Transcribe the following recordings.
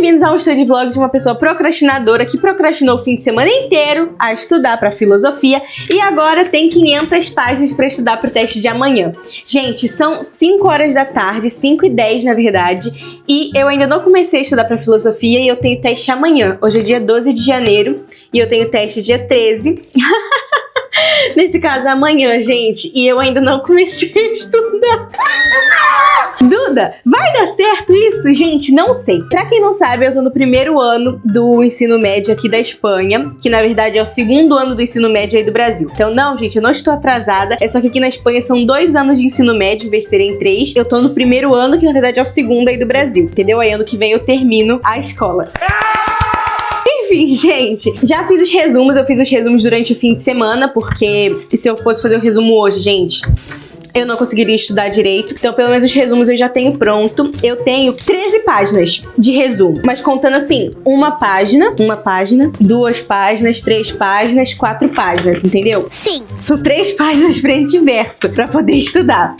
bem-vindos a um study vlog de uma pessoa procrastinadora que procrastinou o fim de semana inteiro a estudar para filosofia e agora tem 500 páginas para estudar para o teste de amanhã. Gente, são 5 horas da tarde, 5h10 na verdade, e eu ainda não comecei a estudar para filosofia e eu tenho teste amanhã. Hoje é dia 12 de janeiro e eu tenho teste dia 13. Nesse caso, amanhã, gente, e eu ainda não comecei a estudar. Duda, vai dar certo isso? Gente, não sei. Pra quem não sabe, eu tô no primeiro ano do ensino médio aqui da Espanha, que na verdade é o segundo ano do ensino médio aí do Brasil. Então não, gente, eu não estou atrasada, é só que aqui na Espanha são 2 anos de ensino médio, em vez de serem 3. Eu tô no primeiro ano, que na verdade é o segundo aí do Brasil, entendeu? Aí ano que vem eu termino a escola. Enfim, gente, já fiz os resumos, eu fiz os resumos durante o fim de semana, porque se eu fosse fazer o resumo hoje, gente, eu não conseguiria estudar direito. Então, pelo menos os resumos eu já tenho pronto. Eu tenho 13 páginas de resumo, mas contando assim, uma página, 2 páginas, 3 páginas, 4 páginas, entendeu? Sim. São 3 páginas frente e verso pra poder estudar.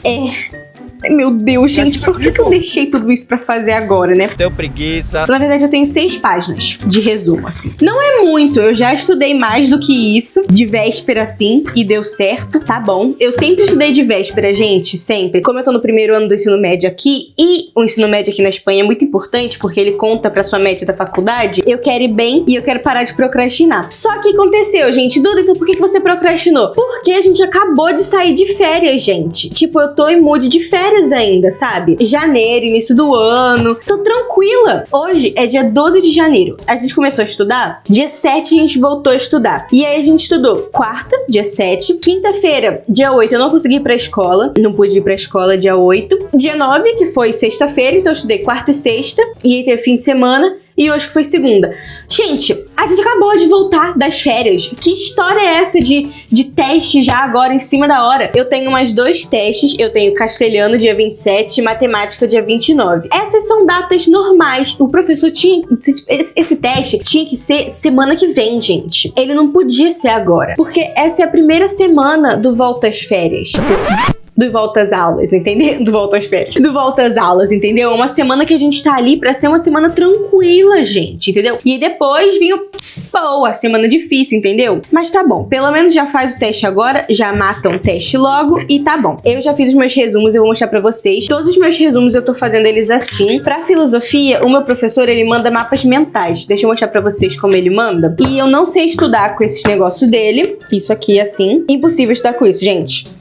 Meu Deus, gente, por que eu deixei tudo isso pra fazer agora, né? Deu preguiça. Na verdade, eu tenho 6 páginas de resumo, assim. Não é muito, eu já estudei mais do que isso, de véspera, assim, e deu certo, tá bom. Eu sempre estudei de véspera, gente, sempre. Como eu tô no primeiro ano do ensino médio aqui, e o ensino médio aqui na Espanha é muito importante, porque ele conta pra sua média da faculdade, eu quero ir bem e eu quero parar de procrastinar. Só que aconteceu, gente. Duda, então por que você procrastinou? Porque a gente acabou de sair de férias, gente. Tipo, eu tô em mood de férias ainda, sabe? Janeiro, início do ano. Tô tranquila. Hoje é dia 12 de janeiro. A gente começou a estudar. Dia 7 a gente voltou a estudar. E aí a gente estudou quarta, dia 7. Quinta-feira, dia 8, eu não consegui ir pra escola. Não pude ir pra escola dia 8. Dia 9, que foi sexta-feira, então eu estudei quarta e sexta. E aí teve fim de semana. E hoje que foi segunda. Gente, a gente acabou de voltar das férias. Que história é essa de teste já agora em cima da hora? Eu tenho mais 2 testes. Eu tenho castelhano dia 27 e matemática dia 29. Essas são datas normais. O professor tinha... Esse teste tinha que ser semana que vem, gente. Ele não podia ser agora. Porque essa é a primeira semana do volta às férias. Do volta às aulas, entendeu? Do volta às férias. Do volta às aulas, entendeu? Uma semana que a gente tá ali pra ser uma semana tranquila, gente, entendeu? E depois vinha a semana difícil, entendeu? Mas tá bom, pelo menos já faz o teste agora, já mata um teste logo e tá bom. Eu já fiz os meus resumos, eu vou mostrar pra vocês. Todos os meus resumos eu tô fazendo eles assim. Pra filosofia, o meu professor, ele manda mapas mentais. Deixa eu mostrar pra vocês como ele manda. E eu não sei estudar com esses negócios dele. Isso aqui, assim. Impossível estudar com isso, gente.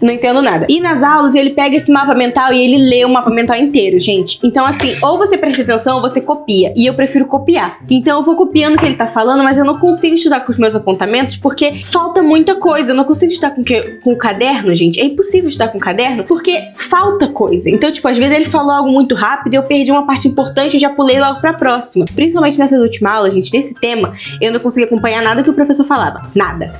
Não entendo nada. E nas aulas, ele pega esse mapa mental e ele lê o mapa mental inteiro, gente. Então, assim, ou você presta atenção ou você copia. E eu prefiro copiar. Então, eu vou copiando o que ele tá falando, mas eu não consigo estudar com os meus apontamentos porque falta muita coisa. Eu não consigo estudar com o caderno, gente. É impossível estudar com o caderno porque falta coisa. Então, tipo, às vezes ele falou algo muito rápido e eu perdi uma parte importante e já pulei logo pra próxima. Principalmente nessas últimas aulas, gente, nesse tema, eu não consegui acompanhar nada que o professor falava. Nada.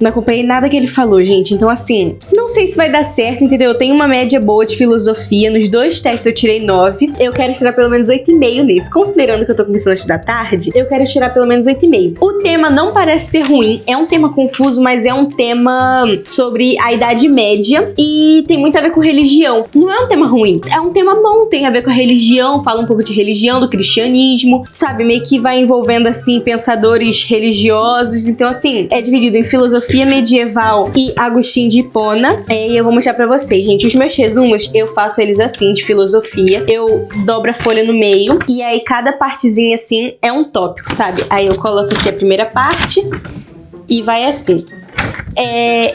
Não acompanhei nada que ele falou, gente. Então, assim... Não sei se vai dar certo, entendeu? Eu tenho uma média boa de filosofia. Nos 2 testes eu tirei 9. Eu quero tirar pelo menos 8,5 nesse. Considerando que eu tô começando a estudar tarde, eu quero tirar pelo menos 8,5. O tema não parece ser ruim. É um tema confuso, mas é um tema sobre a Idade Média. E tem muito a ver com religião. Não é um tema ruim. É um tema bom. Tem a ver com a religião. Fala um pouco de religião, do cristianismo. Sabe? Meio que vai envolvendo, assim, pensadores religiosos. Então, assim, é dividido em filosofia medieval e Agostinho de Hipona. E eu vou mostrar pra vocês, gente. Os meus resumos, eu faço eles assim, de filosofia. Eu dobro a folha no meio. E aí, cada partezinha, assim, é um tópico, sabe? Aí eu coloco aqui a primeira parte e vai assim.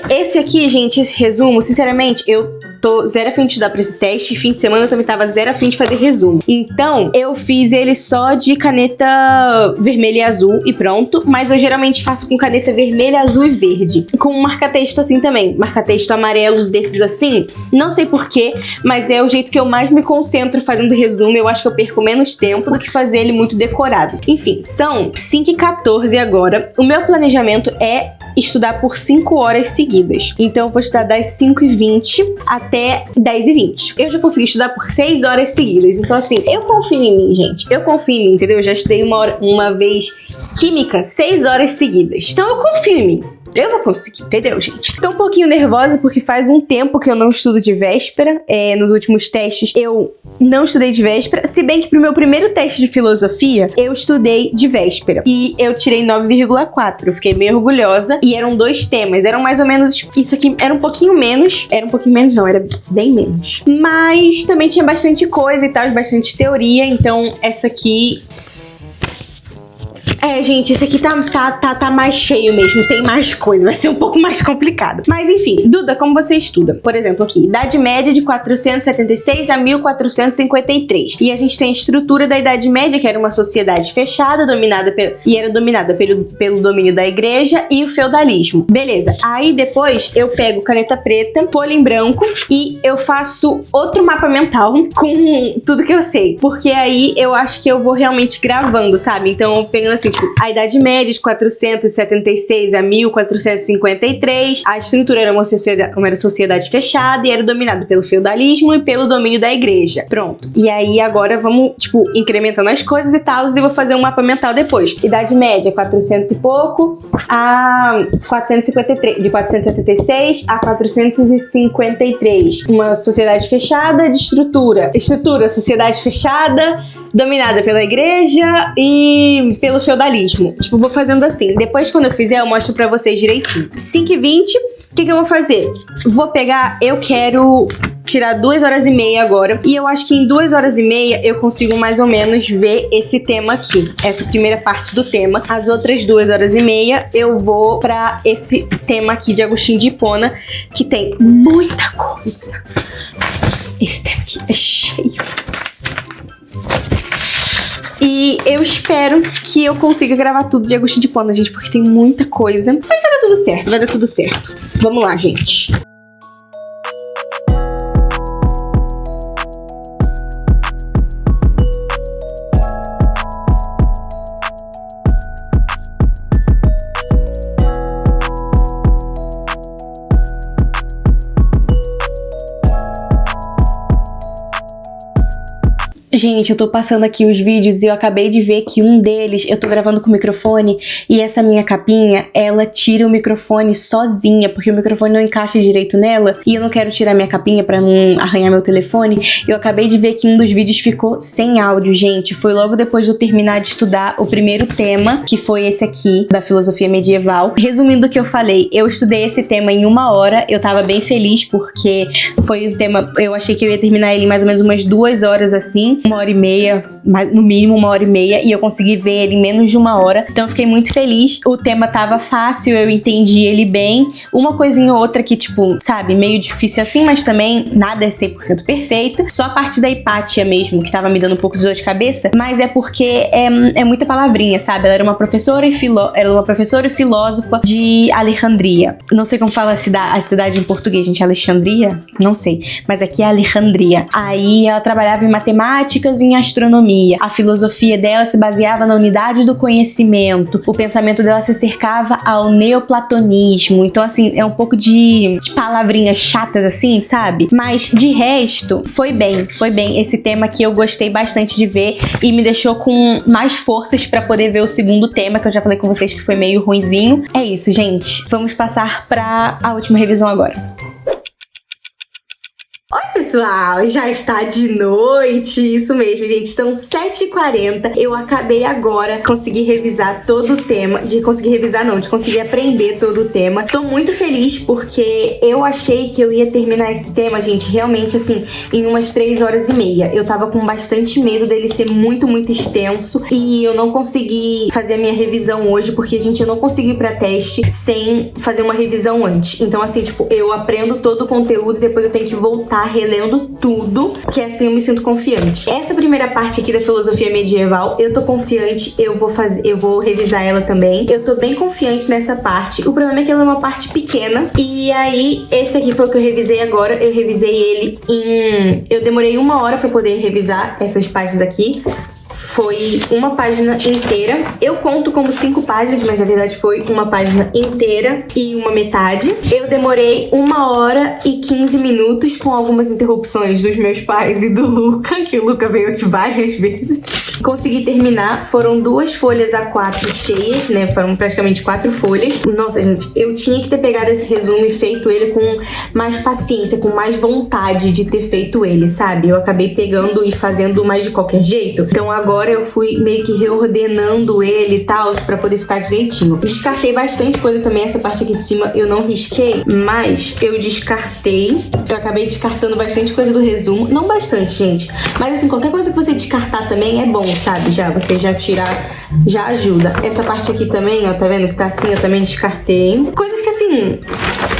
Esse aqui, gente, esse resumo, sinceramente, eu tô zero a fim de estudar pra esse teste. Fim de semana eu também tava zero a fim de fazer resumo. Então, eu fiz ele só de caneta vermelha e azul e pronto. Mas eu geralmente faço com caneta vermelha, azul e verde. Com um marca-texto assim também. Marca-texto amarelo desses assim. Não sei porquê, mas é o jeito que eu mais me concentro fazendo resumo. Eu acho que eu perco menos tempo do que fazer ele muito decorado. Enfim, são 5h14 agora. O meu planejamento é estudar por 5 horas seguidas. Então eu vou estudar das 5h20 até 10h20. Eu já consegui estudar por 6 horas seguidas. Então assim, eu confio em mim, gente. Eu confio em mim, entendeu? Eu já estudei uma vez química 6 horas seguidas. Então eu confio em mim. Eu vou conseguir, entendeu, gente? Tô um pouquinho nervosa porque faz um tempo que eu não estudo de véspera. Nos últimos testes eu não estudei de véspera. Se bem que pro meu primeiro teste de filosofia, eu estudei de véspera. E eu tirei 9,4. Eu fiquei meio orgulhosa. E eram 2 temas. Eram mais ou menos... Isso aqui era um pouquinho menos. Era um pouquinho menos, não. Era bem menos. Mas também tinha bastante coisa e tal. Bastante teoria. Então, essa aqui... gente, esse aqui tá mais cheio mesmo, tem mais coisa, vai ser um pouco mais complicado. Mas enfim, Duda, como você estuda? Por exemplo, aqui, Idade Média de 476 a 1453. E a gente tem a estrutura da Idade Média, que era uma sociedade fechada, era dominada pelo domínio da igreja e o feudalismo. Beleza, aí depois eu pego caneta preta, folha em branco e eu faço outro mapa mental com tudo que eu sei. Porque aí eu acho que eu vou realmente gravando, sabe? Então, pegando assim, tipo, a Idade Média de 476 a 1453, a estrutura era uma sociedade fechada e era dominada pelo feudalismo e pelo domínio da igreja. Pronto. E aí agora vamos, tipo, incrementando as coisas e tal, e vou fazer um mapa mental depois. Idade Média, 400 e pouco a 453, de 476 a 453. Uma sociedade fechada de estrutura, sociedade fechada, dominada pela igreja e pelo feudalismo. Tipo, vou fazendo assim. Depois, quando eu fizer, eu mostro pra vocês direitinho. 5h20, o que eu vou fazer? Vou pegar, eu quero tirar 2h30 agora. E eu acho que em 2h30 eu consigo mais ou menos ver esse tema aqui. Essa primeira parte do tema. As outras 2h30 eu vou pra esse tema aqui de Agostinho de Hipona, que tem muita coisa. Esse tema aqui é cheio. E eu espero que eu consiga gravar tudo de Agostinho de Hipona, gente, porque tem muita coisa. Mas vai dar tudo certo, vai dar tudo certo. Vamos lá, gente. Gente, eu tô passando aqui os vídeos e eu acabei de ver que um deles eu tô gravando com o microfone e essa minha capinha, ela tira o microfone sozinha, porque o microfone não encaixa direito nela e eu não quero tirar minha capinha pra não arranhar meu telefone. Eu acabei de ver que um dos vídeos ficou sem áudio, gente. Foi logo depois de eu terminar de estudar o primeiro tema, que foi esse aqui, da filosofia medieval. Resumindo o que eu falei, eu estudei esse tema em 1 hora, eu tava bem feliz porque foi um tema, eu achei que eu ia terminar ele em mais ou menos umas 2 horas assim, 1h30, no mínimo 1h30, e eu consegui ver ele em menos de 1 hora. Então eu fiquei muito feliz. O tema tava fácil, eu entendi ele bem. Uma coisinha ou outra que, tipo, sabe, meio difícil assim, mas também nada é 100% perfeito. Só a parte da Hipátia mesmo, que tava me dando um pouco de dor de cabeça, mas é porque é muita palavrinha, sabe? Ela era uma professora e filósofa de Alexandria. Não sei como fala a cidade em português, gente. Alexandria? Não sei. Mas aqui é Alexandria. Aí ela trabalhava em matemática e em astronomia. A filosofia dela se baseava na unidade do conhecimento. O pensamento dela se cercava ao neoplatonismo. Então, assim, é um pouco de palavrinhas chatas, assim, sabe? Mas, de resto, foi bem. Esse tema aqui eu gostei bastante de ver e me deixou com mais forças pra poder ver o segundo tema, que eu já falei com vocês que foi meio ruinzinho. É isso, gente. Vamos passar pra a última revisão agora. Oi, pessoal, já está de noite, isso mesmo, gente, são 7h40, eu acabei agora de conseguir revisar todo o tema, de conseguir aprender todo o tema. Tô muito feliz porque eu achei que eu ia terminar esse tema, gente, realmente, assim, em umas 3h30. Eu tava com bastante medo dele ser muito, muito extenso e eu não consegui fazer a minha revisão hoje porque, gente, eu não consegui ir pra teste sem fazer uma revisão antes. Então, assim, tipo, eu aprendo todo o conteúdo e depois eu tenho que voltar relendo tudo, que assim eu me sinto confiante. Essa primeira parte aqui da filosofia medieval, eu tô confiante, eu vou revisar ela também. Eu tô bem confiante nessa parte. O problema é que ela é uma parte pequena. E aí, esse aqui foi o que eu revisei agora. Eu revisei ele eu demorei 1 hora pra poder revisar essas páginas aqui. foi uma página inteira. Eu conto como 5 páginas, mas na verdade foi uma página inteira e uma metade. Eu demorei 1h15 com algumas interrupções dos meus pais e do Luca, que o Luca veio aqui várias vezes. Consegui terminar, foram 2 folhas A4 cheias, né? Foram praticamente 4 folhas. Nossa, gente, eu tinha que ter pegado esse resumo e feito ele com mais paciência, com mais vontade de ter feito ele, sabe? Eu acabei pegando e fazendo mais de qualquer jeito. Então agora eu fui meio que reordenando ele e tal, pra poder ficar direitinho. Descartei bastante coisa também, essa parte aqui de cima eu não risquei, mas eu descartei. Eu acabei descartando bastante coisa do resumo. Não bastante, gente. Mas assim, qualquer coisa que você descartar também é bom, sabe? Você já tirar, já ajuda. Essa parte aqui também, ó, tá vendo que tá assim? Eu também descartei. Coisas que assim,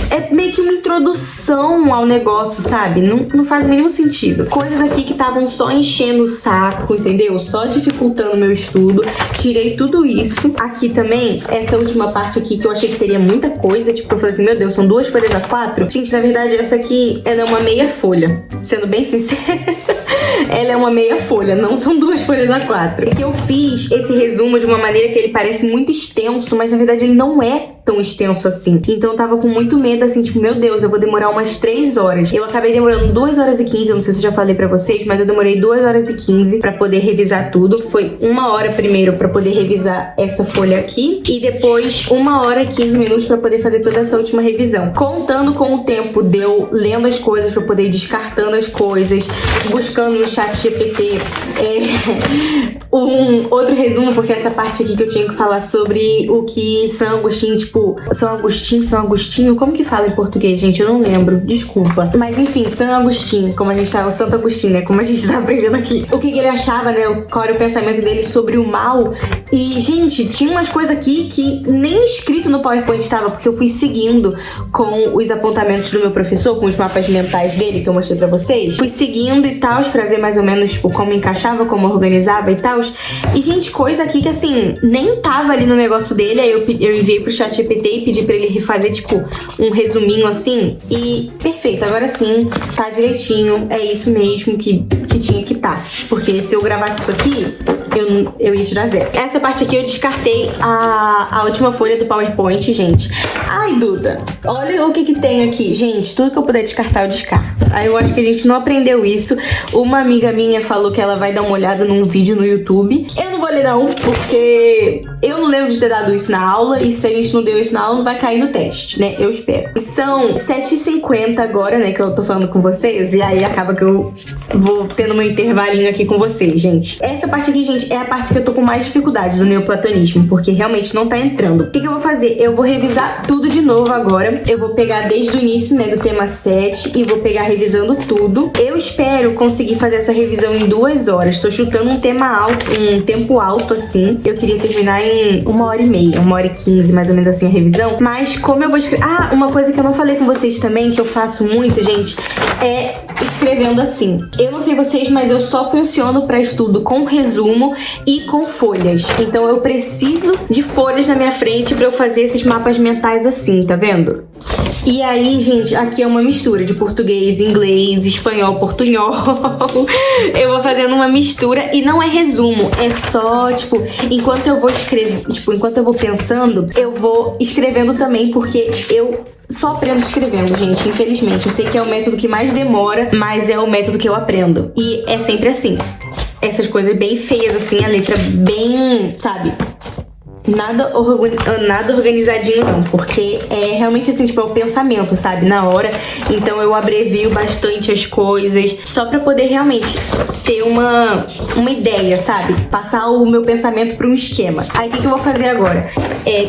é meio que uma introdução ao negócio, sabe? Não faz o mínimo sentido. Coisas aqui que estavam só enchendo o saco, entendeu? Só dificultando o meu estudo. Tirei tudo isso. Aqui também, essa última parte aqui que eu achei que teria muita coisa. Tipo, eu falei assim, meu Deus, são 2 folhas A4? Gente, na verdade, essa aqui, ela é uma meia folha. Sendo bem sincera, ela é uma meia folha, não são 2 folhas A4. É que eu fiz esse resumo de uma maneira que ele parece muito extenso, mas na verdade ele não é tão extenso assim. Então eu tava com muito medo, assim, tipo, meu Deus, eu vou demorar umas 3 horas. Eu acabei demorando 2h15, eu não sei se eu já falei pra vocês, mas eu demorei 2h15 pra poder revisar tudo. Foi 1 hora primeiro pra poder revisar essa folha aqui e depois 1h15 pra poder fazer toda essa última revisão. Contando com o tempo de eu lendo as coisas pra poder ir descartando as coisas, buscando no chat GPT um outro resumo, porque essa parte aqui que eu tinha que falar sobre o que São Agostinho, tipo, São Agostinho, como que fala em português, gente? Eu não lembro, desculpa. Mas enfim, São Agostinho, como a gente tava, Santo Agostinho, né? Como a gente tá aprendendo aqui. O que ele achava, né? Qual era o pensamento dele sobre o mal. E, gente, tinha umas coisas aqui que nem escrito no PowerPoint estava, porque eu fui seguindo com os apontamentos do meu professor, com os mapas mentais dele, que eu mostrei pra vocês. Fui seguindo e tal, pra ver mais ou menos, tipo, como encaixava, como organizava e tal. E, gente, coisa aqui que, assim, nem tava ali no negócio dele. Aí eu enviei pro chat GPT e pedi pra ele refazer, tipo, um resuminho assim. E perfeito, agora sim, tá direitinho. É isso mesmo que tinha que tá. Porque se eu gravasse isso aqui, eu ia tirar 0. Essa parte aqui eu descartei a última folha do PowerPoint, gente. Ai, Duda, olha o que tem aqui. Gente, tudo que eu puder descartar, eu descarto. Aí eu acho que a gente não aprendeu isso. Uma amiga minha falou que ela vai dar uma olhada num vídeo no YouTube. Eu não vou ler não, porque eu não lembro de ter dado isso na aula. E se a gente não deu isso na aula, não vai cair no teste, né? Eu espero. São 7h50 agora, né, que eu tô falando com vocês. E aí acaba que eu vou tendo meu intervalinho aqui com vocês, gente. Essa parte aqui, gente, é a parte que eu tô com mais dificuldade do neoplatonismo, porque realmente não tá entrando. O que eu vou fazer? Eu vou revisar tudo de novo agora. Eu vou pegar desde o início, né, do tema 7 e vou pegar revisando tudo. Eu espero conseguir fazer essa revisão em 2 horas. Tô chutando um tema alto, um tempo alto, assim. Eu queria terminar em 1h30, 1h15, mais ou menos assim, a revisão. Mas como eu vou escrever... Ah, uma coisa que eu não falei com vocês também, que eu faço muito, gente, é escrevendo assim. Eu não sei vocês, mas eu só funciono pra estudo com resumo e com folhas. Então eu preciso de folhas na minha frente pra eu fazer esses mapas mentais assim, tá vendo? E aí, gente, aqui é uma mistura de português, inglês, espanhol, portunhol. Eu vou fazendo uma mistura e não é resumo, é só, tipo, enquanto eu vou escrevendo, tipo, enquanto eu vou pensando, eu vou escrevendo também, porque eu só aprendo escrevendo, gente, infelizmente. Eu sei que é o método que mais demora, mas é o método que eu aprendo. E é sempre assim. Essas coisas bem feias, assim, a letra bem, sabe... Nada organizadinho não, porque é realmente assim, tipo, é o pensamento, sabe, na hora. Então eu abrevio bastante as coisas, só pra poder realmente ter uma ideia, sabe, passar o meu pensamento pra um esquema. Aí o que eu vou fazer agora?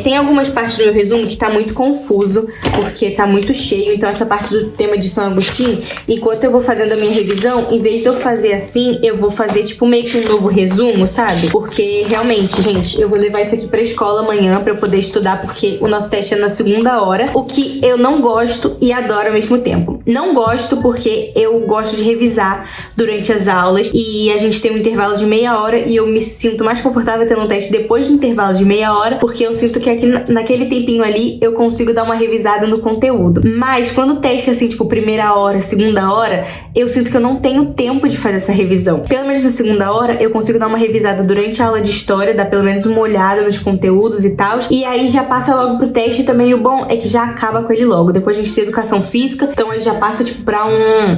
Tem algumas partes do meu resumo que tá muito confuso, porque tá muito cheio. Então essa parte do tema de São Agostinho, enquanto eu vou fazendo a minha revisão, em vez de eu fazer assim, eu vou fazer tipo meio que um novo resumo, sabe? Porque realmente, gente, eu vou levar isso aqui pra escola escola amanhã pra eu poder estudar, porque o nosso teste é na segunda hora, o que eu não gosto e adoro ao mesmo tempo. Não gosto porque eu gosto de revisar durante as aulas e a gente tem um intervalo de meia hora e eu me sinto mais confortável tendo um teste depois do intervalo de meia hora, porque eu sinto que aqui naquele tempinho ali eu consigo dar uma revisada no conteúdo. Mas quando o teste é assim, tipo, primeira hora, segunda hora, eu sinto que eu não tenho tempo de fazer essa revisão. Pelo menos na segunda hora, eu consigo dar uma revisada durante a aula de história, dar pelo menos uma olhada nos conteúdos e tal, e aí já passa logo pro teste também. O bom é que já acaba com ele logo. Depois a gente tem educação física, então aí já passa, tipo, pra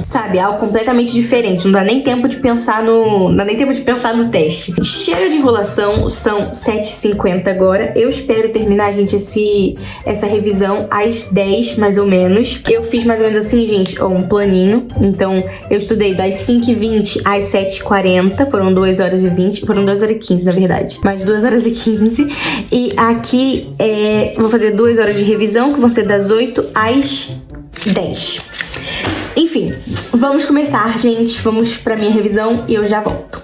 sabe, algo completamente diferente. Não dá nem tempo de pensar no teste. Chega de enrolação, são 7h50 agora. Eu espero terminar, gente, essa revisão às 10, mais ou menos. Eu fiz mais ou menos assim, gente, um planinho. Então, eu estudei das 5h20 às 7h40. Foram 2h20. Foram 2h15, na verdade. Mais 2h15. E aqui, vou fazer 2 horas de revisão, que vão ser das 8 às 10. Enfim, vamos começar, gente. Vamos pra minha revisão e eu já volto.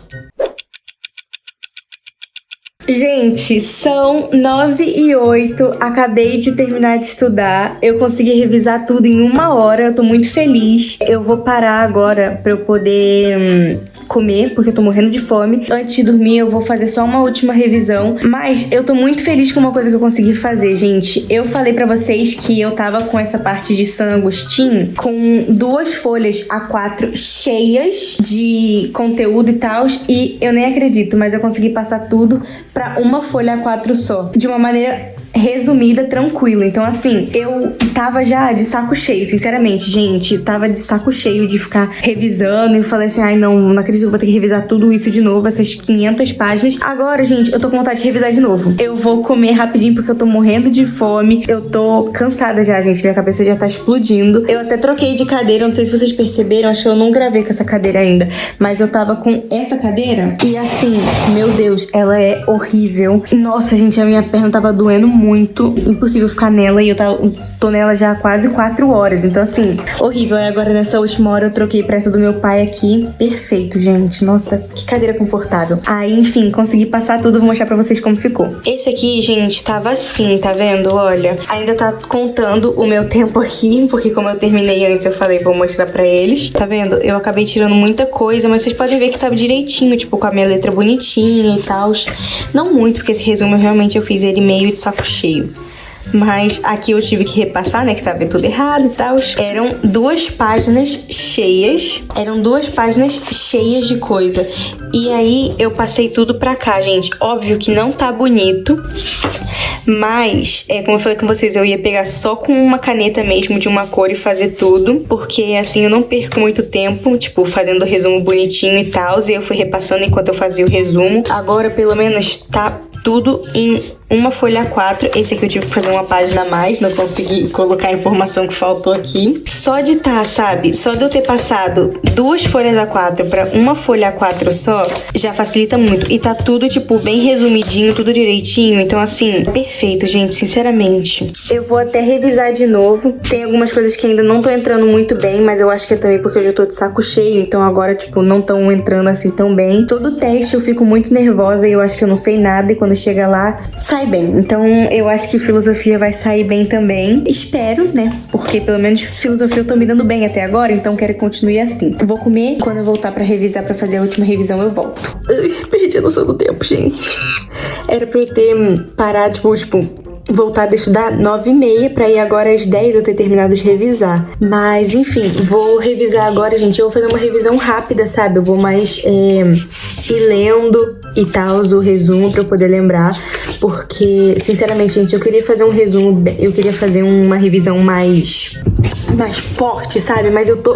Gente, são 9h08, acabei de terminar de estudar, eu consegui revisar tudo em 1 hora, eu tô muito feliz. Eu vou parar agora pra eu poder comer, porque eu tô morrendo de fome. Antes de dormir eu vou fazer só uma última revisão, mas eu tô muito feliz com uma coisa que eu consegui fazer, gente. Eu falei pra vocês que eu tava com essa parte de San Agustín com 2 folhas A4 cheias de conteúdo e tal, e eu nem acredito, mas eu consegui passar tudo pra uma folha A4 só, de uma maneira resumida, tranquila. Então, assim, eu tava já de saco cheio, sinceramente, gente. Tava de saco cheio de ficar revisando. E falei assim, ai, não acredito que eu vou ter que revisar tudo isso de novo, essas 500 páginas. Agora, gente, eu tô com vontade de revisar de novo. Eu vou comer rapidinho porque eu tô morrendo de fome. Eu tô cansada já, gente. Minha cabeça já tá explodindo. Eu até troquei de cadeira, não sei se vocês perceberam. Acho que eu não gravei com essa cadeira ainda. Mas eu tava com essa cadeira e, assim, meu Deus, ela é horrível. Nossa, gente, a minha perna tava doendo muito, impossível ficar nela, e eu tô nela já há quase 4 horas, então assim, horrível. E agora nessa última hora eu troquei pra essa do meu pai aqui, perfeito, gente, nossa, que cadeira confortável. Aí, enfim, consegui passar tudo, vou mostrar pra vocês como ficou. Esse aqui, gente, tava assim, tá vendo? Olha, ainda tá contando o meu tempo aqui, porque como eu terminei antes, eu falei, vou mostrar pra eles, tá vendo? Eu acabei tirando muita coisa, mas vocês podem ver que tava direitinho, tipo, com a minha letra bonitinha e tal. Não muito, porque esse resumo realmente eu fiz ele meio de saco cheio. Mas aqui eu tive que repassar, né, que tava tudo errado e tal. Eram 2 páginas cheias. Eram 2 páginas cheias de coisa. E aí eu passei tudo pra cá, gente. Óbvio que não tá bonito. Mas, como eu falei com vocês, eu ia pegar só com uma caneta mesmo, de uma cor, e fazer tudo. Porque assim eu não perco muito tempo, tipo, fazendo o resumo bonitinho e tal. E eu fui repassando enquanto eu fazia o resumo. Agora, pelo menos, tá tudo em uma folha A4. Esse aqui eu tive que fazer uma página a mais, não consegui colocar a informação que faltou aqui. Só de sabe? Só de eu ter passado 2 folhas A4 pra uma folha A4 só, já facilita muito. E tá tudo, tipo, bem resumidinho, tudo direitinho. Então, assim, perfeito, gente, sinceramente. Eu vou até revisar de novo. Tem algumas coisas que ainda não tô entrando muito bem, mas eu acho que é também porque eu já tô de saco cheio. Então agora, tipo, não tão entrando assim tão bem. Todo teste eu fico muito nervosa e eu acho que eu não sei nada. E quando chega lá, sai bem. Então eu acho que filosofia vai sair bem também. Espero, né? Porque pelo menos filosofia eu tô me dando bem até agora, então quero que continue assim. Vou comer, quando eu voltar pra revisar, pra fazer a última revisão, eu volto. Perdi a noção do tempo, gente. Era pra eu ter parado, tipo, voltado a estudar 9h30 pra ir agora às 10 eu ter terminado de revisar. Mas, enfim, vou revisar agora, gente. Eu vou fazer uma revisão rápida, sabe? Eu vou mais ir lendo e tal, o resumo pra eu poder lembrar. Porque, sinceramente, gente, eu queria fazer um resumo, eu queria fazer uma revisão mais forte, sabe? Mas eu tô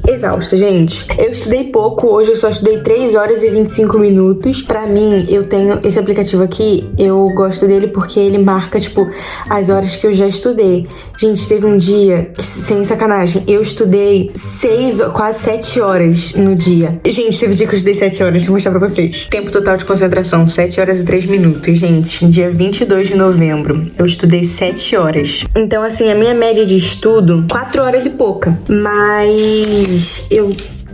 exausta, gente. Eu estudei pouco hoje, eu só estudei 3 horas e 25 minutos. Pra mim, eu tenho esse aplicativo aqui, eu gosto dele porque ele marca, tipo, as horas que eu já estudei. Gente, teve um dia, sem sacanagem, eu estudei quase 7 horas no dia. Gente, teve um dia que eu estudei 7 horas, deixa eu mostrar pra vocês. Tempo total de concentração, 7 horas e 3 minutos, gente. Dia 22 de novembro, eu estudei 7 horas. Então, assim, a minha média de estudo, 4 horas e pouca. Mas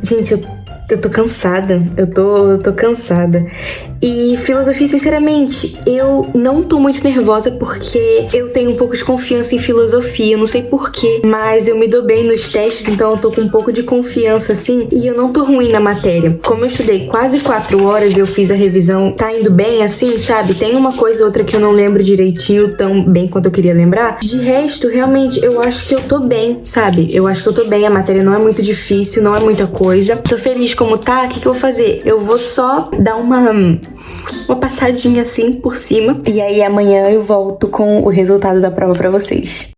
gente, eu tô cansada. Eu tô cansada. E filosofia, sinceramente, eu não tô muito nervosa porque eu tenho um pouco de confiança em filosofia, eu não sei porquê, mas eu me dou bem nos testes, então eu tô com um pouco de confiança, assim, e eu não tô ruim na matéria. Como eu estudei quase 4 horas e eu fiz a revisão, tá indo bem, assim, sabe? Tem uma coisa ou outra que eu não lembro direitinho tão bem quanto eu queria lembrar. De resto, realmente, eu acho que eu tô bem, sabe? Eu acho que eu tô bem, a matéria não é muito difícil, não é muita coisa. Tô feliz como tá, o que eu vou fazer? Eu vou só dar uma passadinha assim por cima, e aí amanhã eu volto com o resultado da prova pra vocês.